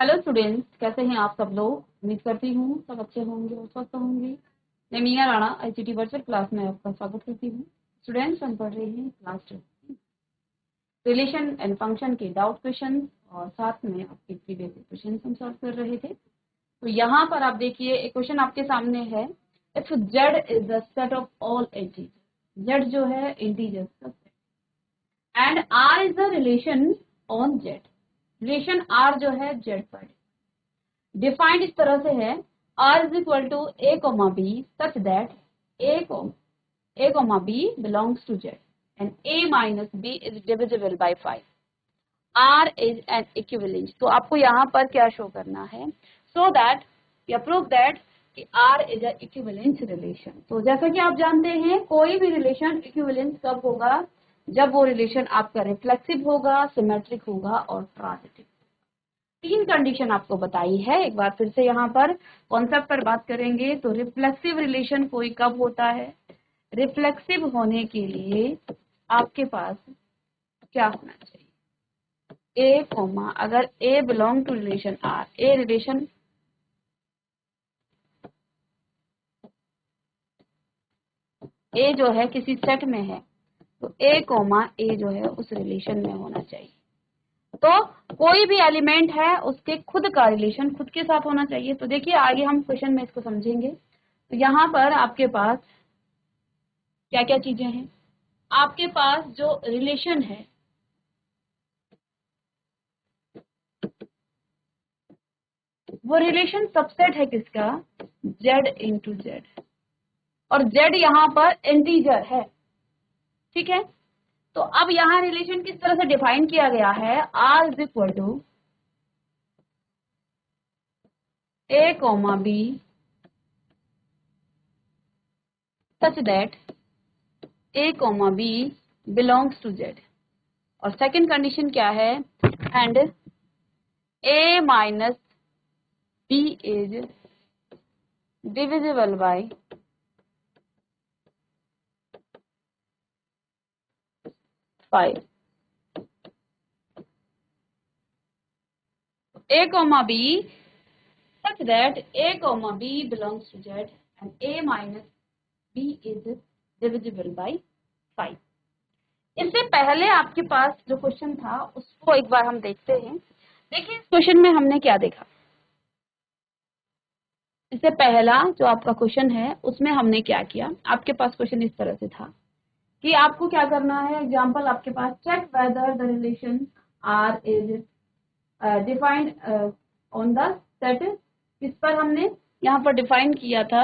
Hello students, कैसे हैं आप सब लोग। उम्मीद करती हूँ सब अच्छे होंगे और स्वस्थ होंगे। मैं Meena Rana ICT virtual class में आपका स्वागत करती हूँ। स्टूडेंट्स, हम पढ़ रहे हैं क्लास 2 रिलेशन एंड फंक्शन के डाउट क्वेश्चन और साथ में आपके प्रीवियस क्वेश्चन हम सॉल्व कर रहे थे। तो यहाँ पर आप देखिए, एक क्वेश्चन आपके सामने है। If Z is the set of all integer, Z जो है इंटीजर्स का set and R is the relation on Z, relation R जो है जेड पर डिफाइंड इस तरह से है। R is equal to a comma b such that a comma b belongs to Z and a minus b is divisible by 5। R is an equivalent. तो आपको यहाँ पर क्या शो करना है, सो दैट या प्रूव दैट कि R is an equivalent relation. तो जैसा कि आप जानते हैं, कोई भी रिलेशन इक्विवेलेंट कब होगा, जब वो रिलेशन आपका रिफ्लेक्सिव होगा, सिमेट्रिक होगा और ट्रांजिटिव। तीन कंडीशन आपको बताई है। एक बार फिर से यहाँ पर कॉन्सेप्ट पर बात करेंगे। तो रिफ्लेक्सिव रिलेशन कोई कब होता है, रिफ्लेक्सिव होने के लिए आपके पास क्या होना चाहिए, ए कोमा, अगर a belong to relation R, a relation a जो है किसी सेट में है, तो ए कोमा ए जो है उस रिलेशन में होना चाहिए। तो कोई भी एलिमेंट है उसके खुद का रिलेशन खुद के साथ होना चाहिए। तो देखिए आगे हम क्वेश्चन में इसको समझेंगे। तो यहाँ पर आपके पास क्या क्या चीजें हैं, आपके पास जो रिलेशन है वो रिलेशन सबसेट है किसका, जेड इंटू जेड, और जेड यहाँ पर इंटीजर है। ठीक है, तो अब यहाँ रिलेशन किस तरह से डिफाइन किया गया है, R is equal to a comma b such that a comma b belongs to Z, और सेकंड कंडीशन क्या है, and a minus b is divisible by 5। A comma B such that A comma B belongs to Z and A minus B is divisible by 5। इससे पहले आपके पास जो question था उसको एक बार हम देखते हैं। देखिए इस क्वेश्चन में हमने क्या देखा, इससे पहला जो आपका क्वेश्चन है उसमें हमने क्या किया। आपके पास क्वेश्चन इस तरह से था कि आपको क्या करना है, एग्जाम्पल आपके पास check whether the relation R is defined on the set, किस पर हमने यहाँ पर डिफाइन किया था,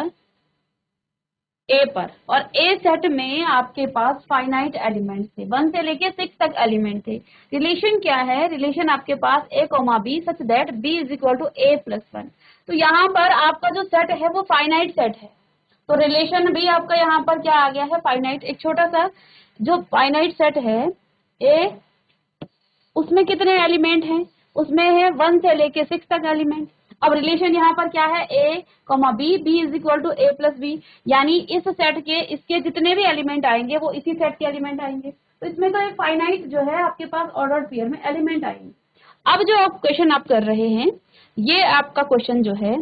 ए पर, और ए सेट में आपके पास फाइनाइट एलिमेंट थे, 1 से लेके 6 तक एलिमेंट थे। रिलेशन क्या है, रिलेशन आपके पास a comma b such that b is equal to a plus 1। तो यहाँ पर आपका जो सेट है वो फाइनाइट सेट है, तो रिलेशन भी आपका यहाँ पर क्या आ गया है, फाइनाइट। एक छोटा सा जो फाइनाइट सेट है ए, उसमें कितने एलिमेंट हैं, उसमें है 1 से लेके 6 तक एलिमेंट। अब रिलेशन यहाँ पर क्या है, a comma b, b is equal to a plus b, यानी इस सेट के इसके जितने भी एलिमेंट आएंगे वो इसी सेट के एलिमेंट आएंगे। तो इसमें तो एक फाइनाइट जो है आपके पास ऑर्डर्ड पेयर में एलिमेंट आएंगे। अब जो आप क्वेश्चन आप कर रहे हैं, ये आपका क्वेश्चन जो है,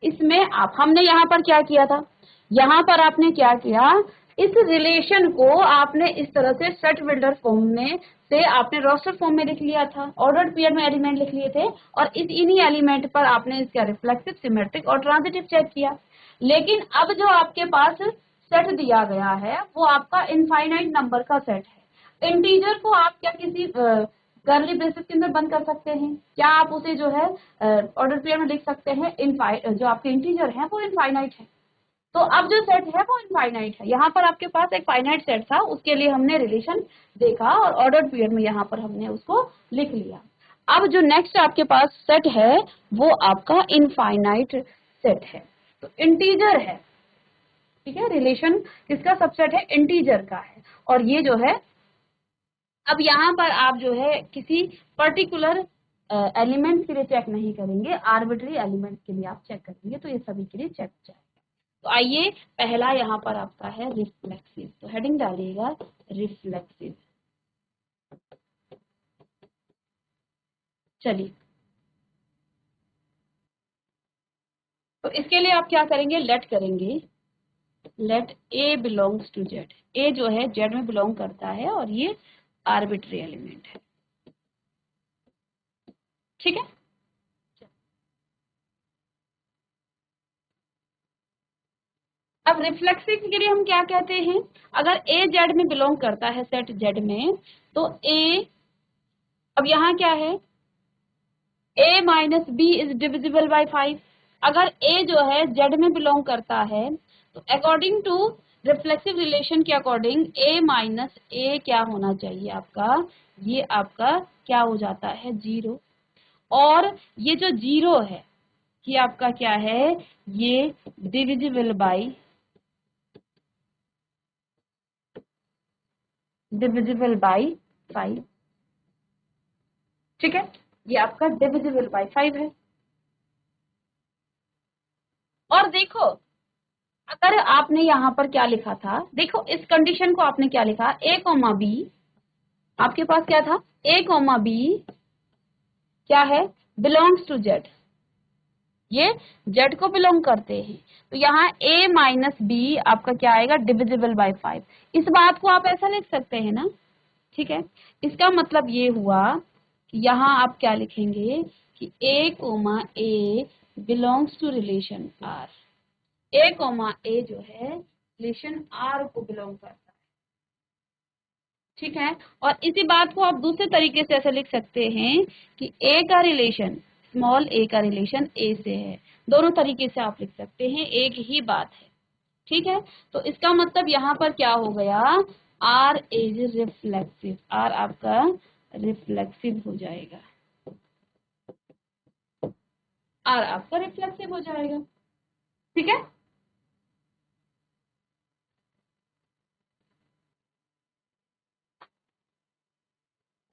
इसमें आप हमने यहाँ पर क्या किया था, यहाँ पर आपने क्या किया, इस रिलेशन को आपने इस तरह से सेट बिल्डर फॉर्म में से आपने रोस्टर फॉर्म में लिख लिया था, ऑर्डर्ड पेयर में एलिमेंट लिख लिए थे, और इस इन्हीं एलिमेंट पर आपने इसका रिफ्लेक्सिव, सिमेट्रिक और ट्रांजिटिव चेक किया। लेकिन अब जो आपके पास सेट दिया गया है वो आपका इनफाइनाइट नंबर का सेट है। इंटीजर को आप क्या किसी कर्ली ब्रेसेस के अंदर बंद कर सकते हैं, क्या आप उसे जो है ऑर्डर पेयर में लिख सकते हैं, जो आपके इंटीजर हैं वो इनफाइनाइट है। तो अब जो सेट है वो इनफाइनाइट है। यहाँ पर आपके पास एक फाइनाइट सेट था, उसके लिए हमने रिलेशन देखा और ऑर्डर्ड पेयर में यहाँ पर हमने उसको लिख लिया। अब जो नेक्स्ट आपके पास सेट है वो आपका इनफाइनाइट सेट है, तो इंटीजर है। ठीक है, रिलेशन किसका सबसेट है, इंटीजर का है। और ये जो है, अब यहाँ पर आप जो है किसी पर्टिकुलर एलिमेंट के लिए चेक नहीं करेंगे, आर्बिट्री एलिमेंट के लिए आप चेक करेंगे, तो ये सभी के लिए चेक जाएगा। तो आइए, पहला यहाँ पर आपका है रिफ्लेक्सिव, तो हेडिंग डालिएगा रिफ्लेक्सिव। चलिए इसके लिए आप क्या करेंगे, लेट करेंगे, let a belongs to Z. A जो है जेड में बिलोंग करता है और ये आर्बिट्री एलिमेंट है, ठीक है। अब रिफ्लेक्सिव के लिए हम क्या कहते हैं, अगर ए जेड में बिलोंग करता है सेट जेड में, तो ए, अब यहाँ क्या है, a minus b is divisible by 5। अगर a जो है z में बिलोंग करता है तो अकॉर्डिंग टू रिफ्लेक्सिव रिलेशन के अकॉर्डिंग a माइनस ए क्या होना चाहिए आपका, ये आपका क्या हो जाता है, 0। और ये जो 0 है ये आपका क्या है, ये डिविजिबल बाय 5, ठीक है। ये आपका डिविजिबल बाय 5 है। और देखो अगर आपने यहाँ पर क्या लिखा था, देखो इस कंडीशन को आपने क्या लिखा, a कोमा बी, आपके पास क्या था, a कोमा बी क्या है, बिलोंग्स टू जेड, ये जेड को बिलोंग करते हैं। तो यहाँ a माइनस बी आपका क्या आएगा, डिविजिबल बाय 5। इस बात को आप ऐसा लिख सकते हैं ना, ठीक है। इसका मतलब ये हुआ कि यहाँ आप क्या लिखेंगे कि a comma a belongs to relation R, a comma a जो है रिलेशन आर को बिलोंग करता है, ठीक है। और इसी बात को आप दूसरे तरीके से ऐसे लिख सकते हैं कि ए का रिलेशन, स्मॉल ए का रिलेशन ए से है। दोनों तरीके से आप लिख सकते हैं, एक ही बात है, ठीक है। तो इसका मतलब यहाँ पर क्या हो गया, आर इज रिफ्लेक्सिव, आर आपका रिफ्लेक्सिव हो जाएगा, आर आपका रिफ्लेक्सिव हो जाएगा, ठीक है।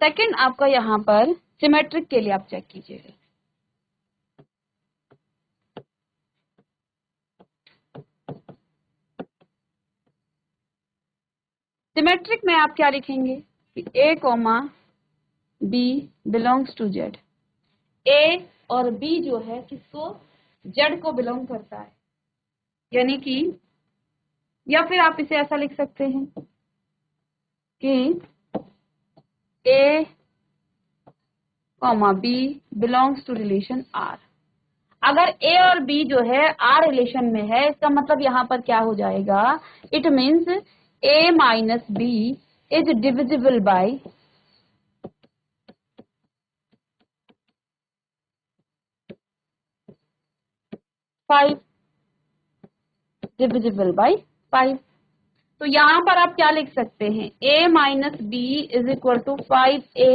सेकंड आपका यहाँ पर सिमेट्रिक के लिए आप चेक कीजिएगा, सिमेट्रिक में आप क्या लिखेंगे कि a comma b belongs to Z, a और बी जो है किसको, जेड को बिलोंग करता है, यानी कि, या फिर आप इसे ऐसा लिख सकते हैं कि a comma b belongs to relation R. अगर a और b जो है आर रिलेशन में है, इसका मतलब यहाँ पर क्या हो जाएगा, it means a minus b is divisible by 5, divisible by 5। तो यहाँ पर आप क्या लिख सकते हैं, a minus b is equal to 5a।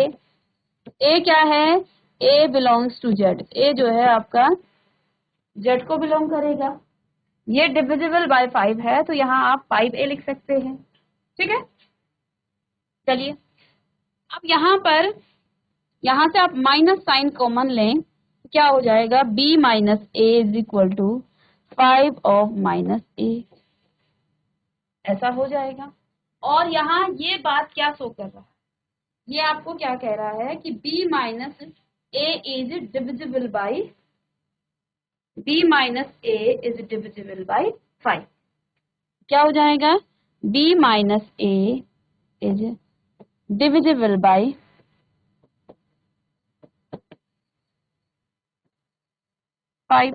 a क्या है, a belongs to Z, a जो है आपका जेड को बिलोंग करेगा, ये डिविजिबल बाय 5 है, तो यहाँ आप 5a लिख सकते हैं, ठीक है। चलिए अब यहाँ पर, यहाँ से आप माइनस साइन कॉमन लें, क्या हो जाएगा, b minus a is equal to 5 of minus a, ऐसा हो जाएगा। और यहाँ ये बात क्या शो कर रहा है, ये आपको क्या कह रहा है कि b minus a is divisible bye, b minus a is divisible by 5, क्या हो जाएगा, b minus a is divisible by 5।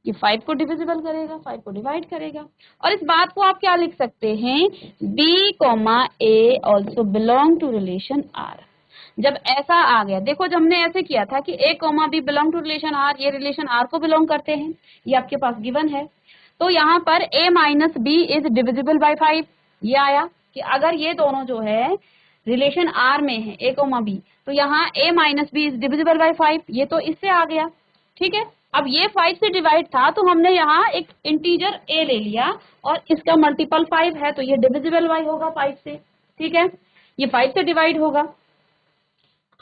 ये 5 को डिविजिबल करेगा, 5 को डिवाइड करेगा। और इस बात को आप क्या लिख सकते हैं, b comma a also belong to relation R. जब ऐसा आ गया, देखो जब हमने ऐसे किया था कि a comma b belong to relation R, ये रिलेशन आर को बिलोंग करते हैं, ये आपके पास गिवन है। तो यहाँ पर a minus b is divisible by 5, ये आया कि अगर ये दोनों जो है रिलेशन आर में है, a कोमा बी, तो यहाँ a minus b is divisible by 5, ये तो इससे आ गया, ठीक है। अब ये 5 से डिवाइड था तो हमने यहाँ एक इंटीजर a ले लिया और इसका मल्टीपल 5 है, तो ये डिविजिबल बाय होगा 5 से, ठीक है। ये 5 से डिवाइड होगा,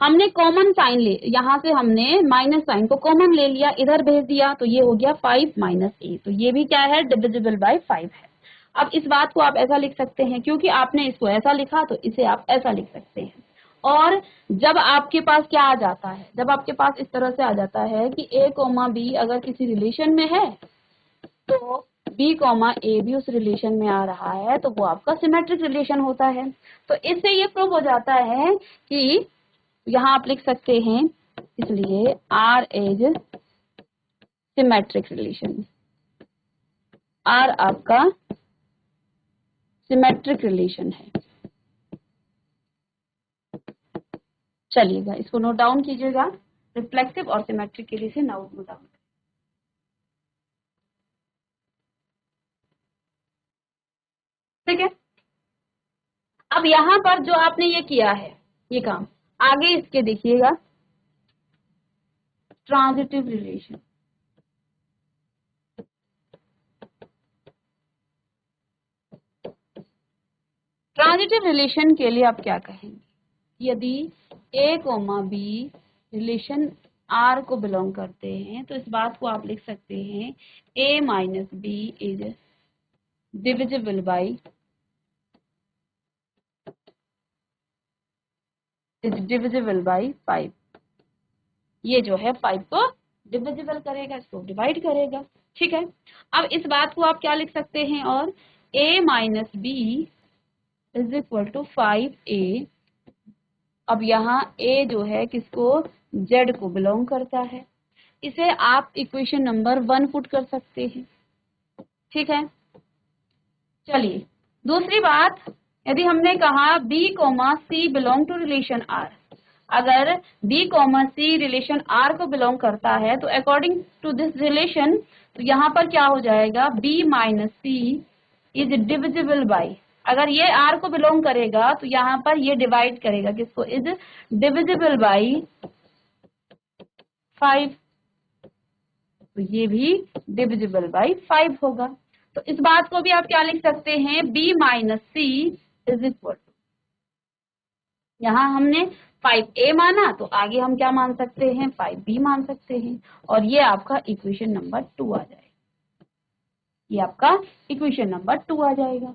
हमने कॉमन साइन ले, यहाँ से हमने माइनस साइन को कॉमन ले लिया, इधर भेज दिया, तो ये हो गया 5 माइनस ए, तो ये भी क्या है, डिविजिबल बाय 5 है। अब इस बात को आप ऐसा लिख सकते हैं, क्योंकि आपने इसको ऐसा लिखा तो इसे आप ऐसा लिख सकते हैं। और जब आपके पास क्या आ जाता है, जब आपके पास इस तरह से आ जाता है कि a कोमा बी अगर किसी रिलेशन में है तो b कोमा ए भी उस रिलेशन में आ रहा है, तो वो आपका सिमेट्रिक रिलेशन होता है। तो इससे ये प्रूव हो जाता है कि यहाँ आप लिख सकते हैं, इसलिए R is symmetric relation, R आपका सिमेट्रिक रिलेशन है। चलिएगा इसको नोट डाउन कीजिएगा, रिफ्लेक्सिव और सिमेट्रिक के लिए से नोट डाउन। ठीक है, अब यहाँ पर जो आपने ये किया है ये काम, आगे इसके देखिएगा ट्रांजिटिव रिलेशन। ट्रांजिटिव रिलेशन के लिए आप क्या कहेंगे, यदि a comma b relation R को बिलोंग करते हैं तो इस बात को आप लिख सकते हैं a minus b is divisible by divisible by 5। ये जो है 5 को डिविजिबल करेगा, इसको डिवाइड करेगा। ठीक है, अब इस बात को आप क्या लिख सकते हैं, और a minus b is equal to 5a। अब यहाँ a जो है किसको, z को बिलोंग करता है, इसे आप इक्वेशन नंबर 1 पुट कर सकते हैं। ठीक है, चलिए दूसरी बात, यदि हमने कहा b comma c belong to relation r, अगर b comma c relation r को बिलोंग करता है तो अकॉर्डिंग टू दिस रिलेशन तो यहाँ पर क्या हो जाएगा, b minus c is divisible by, अगर ये r को बिलोंग करेगा तो यहाँ पर ये डिवाइड करेगा किसको, इज डिविजिबल बाई 5, तो ये भी डिविजिबल बाई 5 होगा। तो इस बात को भी आप क्या लिख सकते हैं, b minus c is equal to, यहाँ हमने 5a माना तो आगे हम क्या मान सकते हैं, 5b मान सकते हैं, और ये आपका इक्वेशन नंबर 2 आ जाएगा। ये आपका इक्वेशन नंबर 2 आ जाएगा।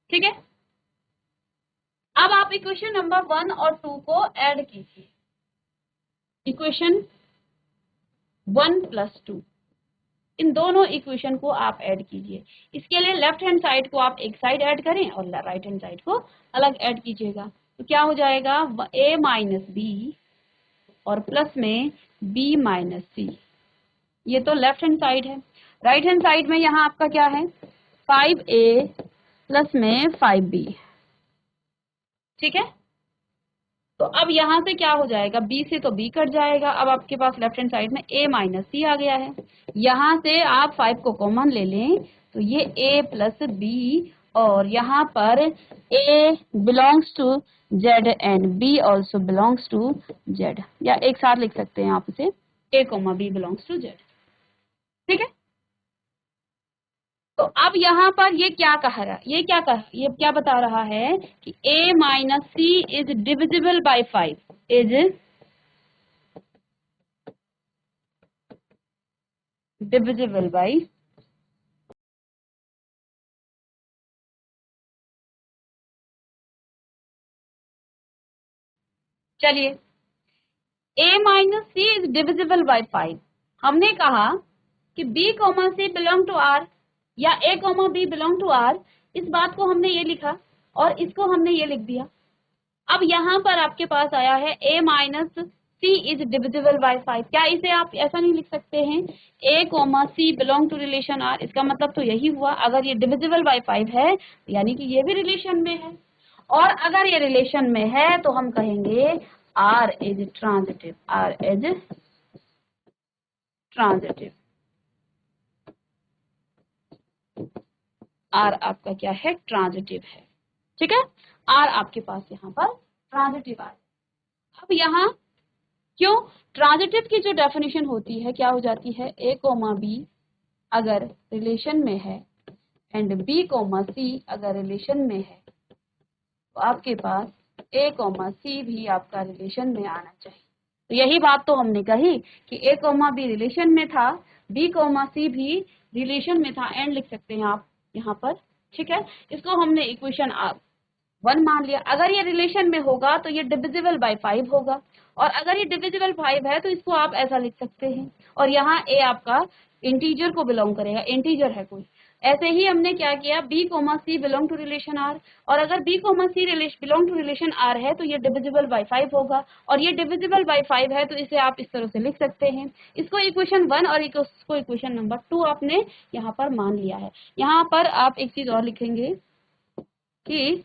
ठीक है, अब आप इक्वेशन नंबर 1 और 2 को ऐड कीजिए, इक्वेशन 1 प्लस 2, इन दोनों इक्वेशन को आप ऐड कीजिए। इसके लिए लेफ्ट हैंड साइड को आप एक साइड ऐड करें और राइट हैंड साइड को अलग ऐड कीजिएगा, तो क्या हो जाएगा, a माइनस बी और प्लस में b माइनस सी, ये तो लेफ्ट हैंड साइड है। राइट हैंड साइड में यहाँ आपका क्या है, 5a प्लस में 5b। ठीक है, तो अब यहाँ से क्या हो जाएगा, b से तो b कट जाएगा, अब आपके पास लेफ्ट हैंड साइड में a माइनस सी आ गया है। यहाँ से आप 5 को कॉमन ले लें तो ये a प्लस b, और यहाँ पर a belongs to z and b also belongs to z, या एक साथ लिख सकते हैं आप इसे, a comma b belongs to z। ठीक है, तो अब यहाँ पर ये क्या कह रहा है, ये क्या बता रहा है कि a minus c is divisible by 5, is divisible by, चलिए a minus c is divisible by 5, हमने कहा कि b comma c belong to r या a comma b belong to r, इस बात को हमने ये लिखा और इसको हमने ये लिख दिया। अब यहाँ पर आपके पास आया है a minus c is divisible by 5, क्या इसे आप ऐसा नहीं लिख सकते हैं, a comma c belong to relation r, इसका मतलब तो यही हुआ, अगर ये डिविजिबल बाई 5 है यानी कि ये भी रिलेशन में है, और अगर ये रिलेशन में है तो हम कहेंगे R is transitive, R is transitive, R आपका क्या है, ट्रांजिटिव है। ठीक है, R आपके पास यहाँ पर ट्रांजिटिव है। अब यहाँ क्यों, ट्रांजिटिव की जो डेफिनेशन होती है क्या हो जाती है, a कोमा b अगर रिलेशन में है एंड b कोमा c अगर रिलेशन में है तो आपके पास a कोमा c भी आपका रिलेशन में आना चाहिए। तो यही बात तो हमने कही कि a कोमा b रिलेशन में था, b कोमा c भी रिलेशन में था, एंड लिख सकते हैं आप यहाँ पर। ठीक है, इसको हमने इक्वेशन 1 मान लिया। अगर ये रिलेशन में होगा तो ये डिविजिबल बाय 5 होगा, और अगर ये डिविजिबल 5 है तो इसको आप ऐसा लिख सकते हैं, और यहाँ a आपका इंटीजर को बिलोंग करेगा, इंटीजर है कोई। ऐसे ही हमने क्या किया, b comma c belong to relation r, और अगर b comma c belong to relation r है तो ये डिविजिबल बाय 5 होगा, और ये डिविजिबल बाय 5 है तो इसे आप इस तरह से लिख सकते हैं। इसको इक्वेशन 1 और इसको इक्वेशन नंबर 2 आपने यहाँ पर मान लिया है। यहाँ पर आप एक चीज और लिखेंगे कि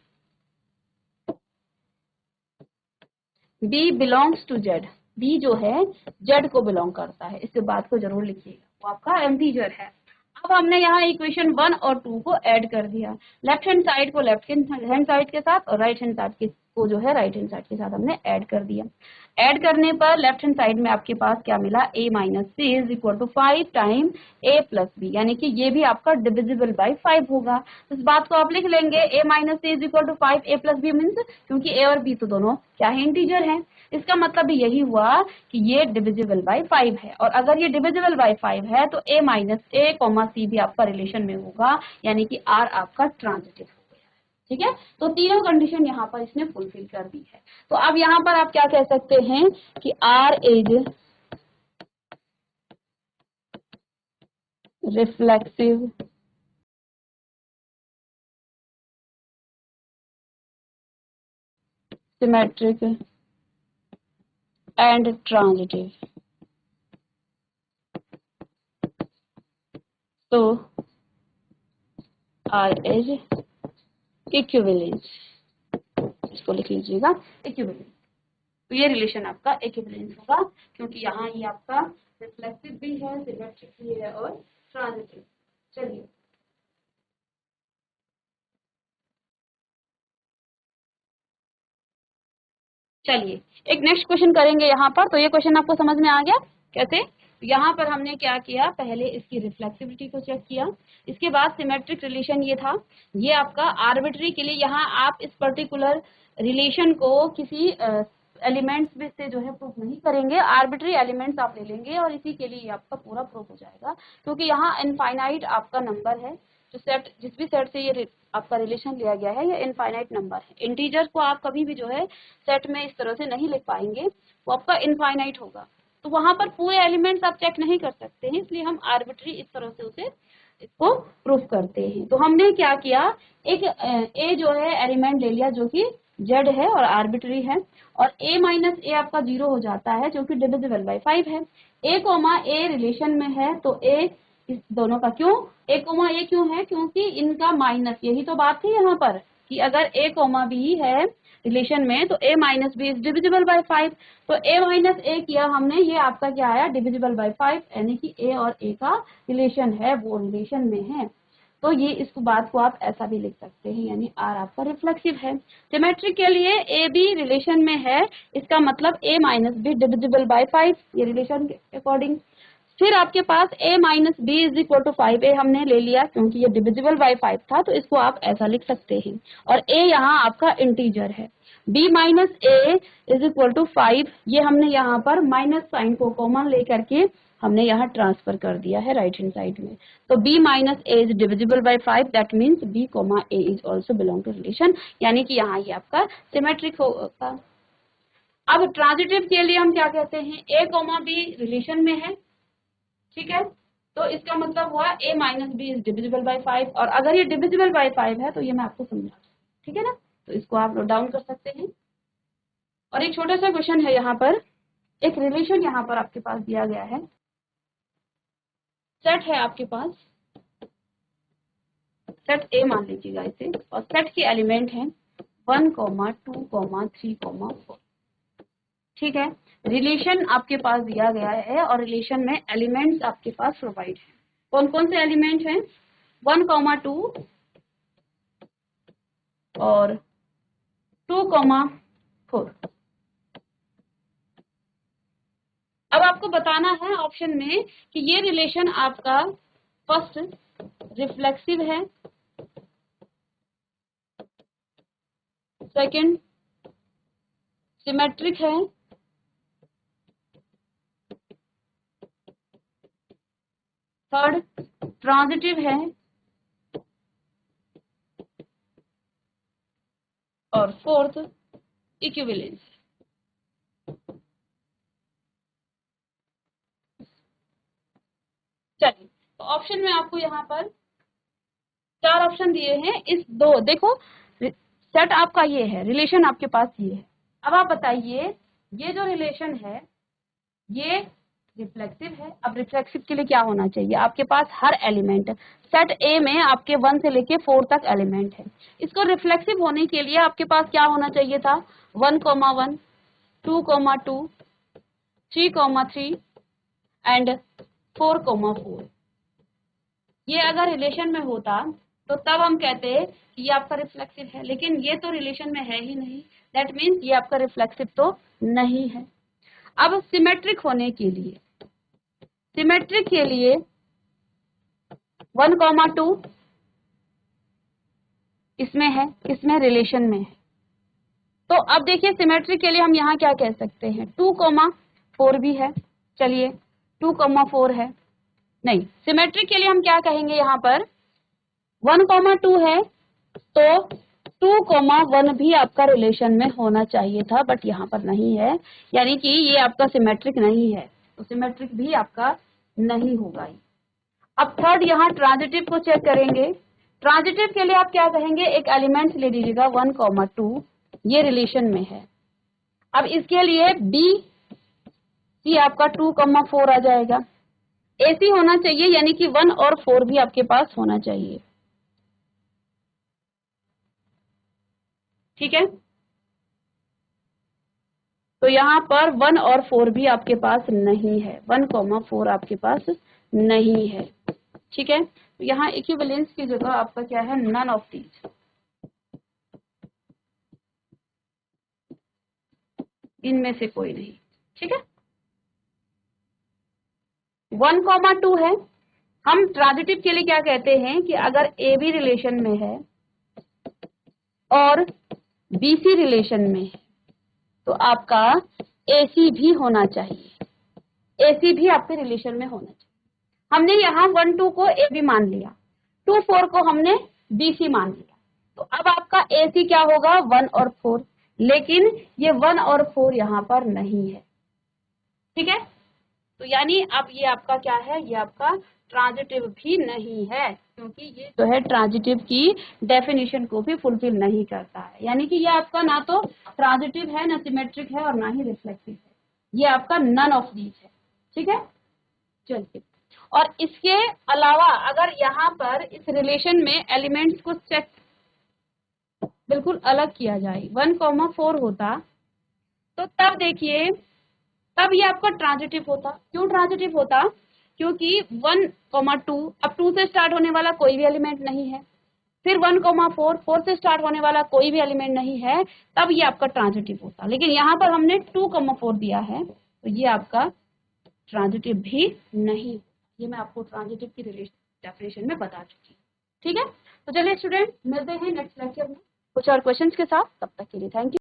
B belongs to Z, B जो है Z को बिलोंग करता है, इस बात को जरूर लिखिएगा, वो आपका इंटीजर है। अब हमने यहाँ इक्वेशन 1 और 2 को ऐड कर दिया, लेफ्ट हैंड साइड को लेफ्ट हैंड साइड के साथ और राइट हैंड साइड को जो है राइट हैंड साइड के साथ हमने ऐड कर दिया। ऐड करने पर लेफ्ट हैंड साइड में आपके पास क्या मिला, a minus c is equal to 5 time a plus b, यानी कि ये भी आपका डिविजिबल बाय 5 होगा। इस बात को आप लिख लेंगे, a minus c is equal to 5 a plus b means, क्योंकि a और b तो दोनों क्या है, इंटीजर है, इसका मतलब भी यही हुआ कि ये डिविजिबल बाय 5 है, और अगर ये डिविजिबल बाय 5 है तो a माइनस a कॉमा सी भी आपका रिलेशन में होगा, यानी कि r आपका ट्रांजिटिव। ठीक है, तो तीनों कंडीशन यहाँ पर इसने फुलफिल कर दी है। तो अब यहाँ पर आप क्या कह सकते हैं कि R is reflexive, symmetric and transitive. तो R इज इक्विवेलेंस, इसको लिख लीजिएगा इक्विवेलेंस। तो ये रिलेशन आपका इक्विवेलेंस होगा, क्योंकि यहाँ ये आपका रिफ्लेक्सिव भी है, सिमेट्रिक भी है और ट्रांजिटिव। चलिए चलिए एक नेक्स्ट क्वेश्चन करेंगे यहाँ पर। तो ये क्वेश्चन आपको समझ में आ गया कैसे? यहाँ पर हमने क्या किया, पहले इसकी रिफ्लेक्सिविटी को चेक किया, इसके बाद सिमेट्रिक रिलेशन ये था, ये आपका आर्बिट्री के लिए यहाँ आप इस पर्टिकुलर रिलेशन को किसी एलिमेंट्स में से जो है प्रूफ नहीं करेंगे, आर्बिट्री एलिमेंट्स आप ले लेंगे और इसी के लिए आपका पूरा प्रूफ हो जाएगा, क्योंकि यहाँ इनफाइनाइट आपका नंबर है, जो सेट जिस भी सेट से ये आपका रिलेशन लिया गया है, ये इनफाइनाइट नंबर है। इंटीजर को आप कभी भी जो है सेट में इस तरह से नहीं लिख पाएंगे, वो आपका इनफाइनाइट होगा, तो वहां पर पूरे एलिमेंट्स आप चेक नहीं कर सकते हैं, इसलिए हम आर्बिट्री इस तरह से उसे इसको प्रूफ करते हैं। तो हमने क्या किया, एक ए जो है एलिमेंट ले लिया जो कि जेड है और आर्बिट्री है, और a माइनस ए आपका 0 हो जाता है जो कि डिविजिबल बाय 5 है। a कोमा ए रिलेशन में है तो a इस दोनों का क्यों, a कोमा ए क्यों है, क्योंकि इनका माइनस, यही तो बात थी यहाँ पर कि अगर a कोमा बी है रिलेशन में तो a minus b is divisible by 5, तो a माइनस ए किया हमने, ये आपका क्या आया, डिविजिबल बाय 5, यानी कि a और a का रिलेशन है, वो रिलेशन में है। तो ये इस बात को आप ऐसा भी लिख सकते हैं, यानी R आपका रिफ्लेक्सिव है। सिमेट्रिक के लिए ए बी रिलेशन में है, इसका मतलब a minus b divisible by 5, ये रिलेशन के अकॉर्डिंग। फिर आपके पास a minus b is equal to 5a हमने ले लिया, क्योंकि ये डिविजिबल बाय 5 था, तो इसको आप ऐसा लिख सकते हैं, और a यहाँ आपका इंटीजर है। b minus a is equal to 5, ये हमने यहाँ पर माइनस साइन को कॉमन लेकर के हमने यहाँ ट्रांसफर कर दिया है राइट हैंड साइड में, तो b minus a is divisible by 5, that means b comma a is also belong to relation, यानी कि यहाँ ये आपका सिमेट्रिक होगा। अब ट्रांजिटिव के लिए हम क्या कहते हैं, a कोमा b रिलेशन में है, ठीक है, तो इसका मतलब हुआ a minus b is divisible by 5, और अगर ये डिविजिबल बाय 5 है तो ये मैं आपको समझा, ठीक है ना, तो इसको आप नोट डाउन कर सकते हैं। और एक छोटा सा क्वेश्चन है यहाँ पर, एक रिलेशन यहाँ पर आपके पास दिया गया है, सेट है आपके पास, सेट ए मान लीजिएगा इसे, और सेट के एलिमेंट हैं 1, 2, 3, 4, ठीक है। रिलेशन आपके पास दिया गया है और रिलेशन में एलिमेंट्स आपके पास प्रोवाइड है। कौन कौन से एलिमेंट हैं, 1, 2 और 2, 4। अब आपको बताना है ऑप्शन में कि ये रिलेशन आपका फर्स्ट रिफ्लेक्सिव है, सेकंड सिमेट्रिक है, थर्ड ट्रांजिटिव है, और फोर्थ इक्विवेलेंस। चलिए, तो ऑप्शन में आपको यहाँ पर 4 ऑप्शन दिए हैं। इस दो देखो, सेट आपका ये है, रिलेशन आपके पास ये है। अब आप बताइए, ये जो रिलेशन है ये रिफ्लेक्सिव है। अब रिफ्लेक्सिव के लिए क्या होना चाहिए? आपके पास हर एलिमेंट, सेट ए में आपके 1 से लेके 4 तक एलिमेंट है। इसको रिफ्लेक्सिव होने के लिए आपके पास क्या होना चाहिए था? 1,1, 2,2, 3,3 एंड 4,4। ये अगर रिलेशन में होता तो तब हम कहते कि ये आपका रिफ्लेक्सिव है, लेकिन ये तो रिलेशन में है ही नहीं, दैट मीन्स ये आपका रिफ्लेक्सिव तो नहीं है। अब सिमेट्रिक होने के लिए, सिमेट्रिक के लिए 1,2 इसमें है, इसमें रिलेशन में है। तो अब देखिए सिमेट्रिक के लिए हम यहाँ क्या कह सकते हैं? 2,4 भी है, चलिए 2,4 है। नहीं, सिमेट्रिक के लिए हम क्या कहेंगे? यहाँ पर 1,2 है तो 2,1 भी आपका रिलेशन में होना चाहिए था, बट यहाँ पर नहीं है, यानी कि ये आपका सिमेट्रिक नहीं है, तो सिमेट्रिक भी आपका नहीं होगा। अब थर्ड यहाँ ट्रांजिटिव को चेक करेंगे। ट्रांजिटिव के लिए आप क्या कहेंगे? एक एलिमेंट ले लीजिएगा 1,2, ये रिलेशन में है। अब इसके लिए बी सी आपका 2,4 आ जाएगा। एसी होना चाहिए, यानी कि 1 और 4 भी आपके पास होना चाहिए। ठीक है, तो यहाँ पर 1 और 4 भी आपके पास नहीं है, 1,4 आपके पास नहीं है। ठीक है, तो यहाँ इक्विवेलेंस की जगह आपका क्या है? नन ऑफ दीज, इनमें से कोई नहीं। ठीक है, 1,2 है। हम ट्रांजिटिव के लिए क्या कहते हैं कि अगर ए बी रिलेशन में है और बीसी रिलेशन में है तो आपका एसी भी होना चाहिए, एसी भी आपके रिलेशन में होना चाहिए। हमने यहाँ 1, 2 को ए बी मान लिया, 2, 4 को हमने बीसी मान लिया, तो अब आपका एसी क्या होगा? 1 और 4, लेकिन ये 1 और 4 यहाँ पर नहीं है। ठीक है, तो यानी अब ये आपका क्या है? ये आपका ट्रांजिटिव भी नहीं है, क्योंकि ये जो है ट्रांजिटिव की डेफिनेशन को भी फुलफिल नहीं करता है, यानी कि ये आपका ना तो ट्रांजिटिव है, ना सिमेट्रिक है और ना ही रिफ्लेक्सिव है, ये आपका नन ऑफ दीज है। ठीक है, चलिए, और इसके अलावा अगर यहाँ पर इस रिलेशन में एलिमेंट्स को चेक बिल्कुल अलग किया जाए, 1,4 होता तो तब देखिए, तब ये आपका ट्रांजिटिव होता। क्यों ट्रांजिटिव होता? क्योंकि 1,2, अब 2 से स्टार्ट होने वाला कोई भी एलिमेंट नहीं है, फिर 1,4, 4 से स्टार्ट होने वाला कोई भी एलिमेंट नहीं है, तब ये आपका ट्रांजिटिव होता। लेकिन यहाँ पर हमने 2,4 दिया है, तो ये आपका ट्रांजिटिव भी नहीं। ये मैं आपको ट्रांजिटिव की डेफिनेशन में बता चुकी हूँ। ठीक है, तो चलिए स्टूडेंट, मिलते हैं नेक्स्ट लेक्चर में कुछ और क्वेश्चंस के साथ। तब तक के लिए थैंक यू।